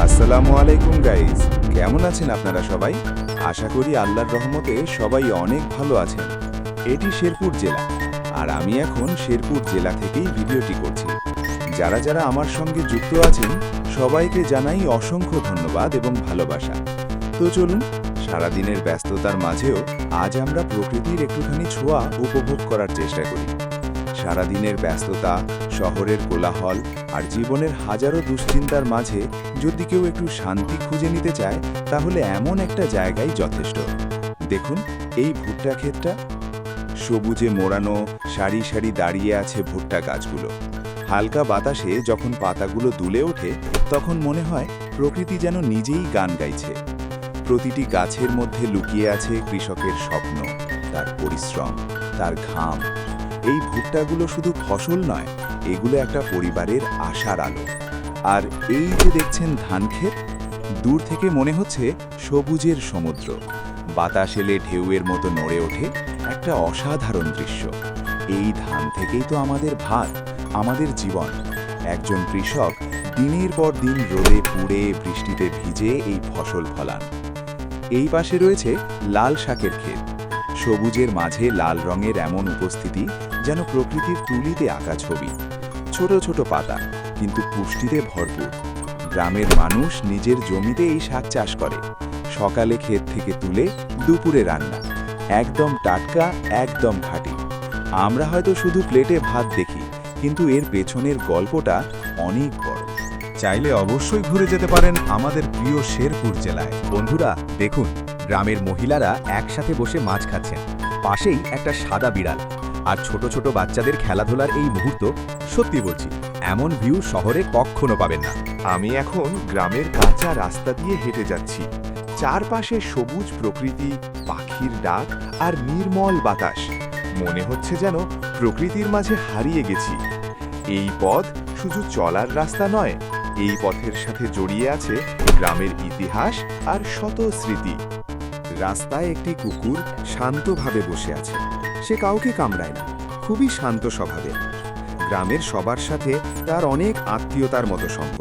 আসসালামু আলাইকুম গাইস, কেমন আছেন আপনারা সবাই? আশা করি আল্লাহর রহমতে সবাই অনেক ভালো আছেন। এটি শেরপুর জেলা, আর আমি এখন শেরপুর জেলা থেকেই ভিডিওটি করছি। যারা যারা আমার সঙ্গে যুক্ত আছেন সবাইকে জানাই অসংখ্য ধন্যবাদ এবং ভালোবাসা। তো চলুন, সারাদিনের ব্যস্ততার মাঝেও আজ আমরা প্রকৃতির একটুখানি ছোঁয়া উপভোগ করার চেষ্টা করি। সারাদিনের ব্যস্ততা, শহরের কোলাহল আর জীবনের হাজারো দুশ্চিন্তার মাঝে যদি কেউ একটু শান্তি খুঁজে নিতে চায়, তাহলে এমন একটা জায়গায় যথেষ্ট। দেখুন এই ভুট্টা ক্ষেতটা, সবুজে মোড়ানো সারি সারি দাঁড়িয়ে আছে ভুট্টা গাছগুলো। হালকা বাতাসে যখন পাতাগুলো দুলে ওঠে, তখন মনে হয় প্রকৃতি যেন নিজেই গান গাইছে। প্রতিটি গাছের মধ্যে লুকিয়ে আছে কৃষকের স্বপ্ন, তার পরিশ্রম, তার ঘাম। এই ভুট্টাগুলো শুধু ফসল নয়, এগুলো একটা পরিবারের আশার আলো। আর এই যে দেখছেন ধান ক্ষেত, দূর থেকে মনে হচ্ছে সবুজের সমুদ্র। বাতাস এলে ঢেউয়ের মতো নড়ে ওঠে, একটা অসাধারণ দৃশ্য। এই ধান থেকেই তো আমাদের ভাত, আমাদের জীবন। একজন কৃষক দিনের পর দিন রোদে পুড়ে বৃষ্টিতে ভিজে এই ফসল ফলান। এই পাশে রয়েছে লাল শাকের ক্ষেত। সবুজের মাঝে লাল রঙের এমন উপস্থিতি যেন প্রকৃতির তুলিতে আঁকা ছবি। ছোট ছোট পাতা, কিন্তু পুষ্টিতে ভরপুর। গ্রামের মানুষ নিজের জমিতে এই শাক চাষ করে। সকালে ক্ষেত থেকে তুলে দুপুরে রান্না, একদম টাটকা, একদম খাঁটি। আমরা হয়তো শুধু প্লেটে ভাত দেখি, কিন্তু এর পেছনের গল্পটা অনেক বড়। চাইলে অবশ্যই ঘুরে যেতে পারেন আমাদের প্রিয় শেরপুর জেলায়। বন্ধুরা দেখুন, গ্রামের মহিলারা একসাথে বসে মাছ খাচ্ছেন। পাশেই একটা সাদা বিড়াল আর ছোট ছোট বাচ্চাদের খেলাধুলার এই মুহূর্ত, সত্যি বলছি, এমন ভিউ শহরে কখনো পাবেন না। আমি এখন গ্রামের কাঁচা রাস্তা দিয়ে হেঁটে যাচ্ছি। চারপাশে সবুজ প্রকৃতি, পাখির ডাক আর নির্মল বাতাস। মনে হচ্ছে যেন প্রকৃতির মাঝে হারিয়ে গেছি। এই পথ শুধু চলার রাস্তা নয়, এই পথের সাথে জড়িয়ে আছে গ্রামের ইতিহাস আর শত স্মৃতি। রাস্তায় একটি কুকুর শান্তভাবে বসে আছে। সে কাউকে কামড়ায় না, খুবই শান্ত স্বভাবের। গ্রামের সবার সাথে তার অনেক আত্মীয়তার মতো সম্পর্ক।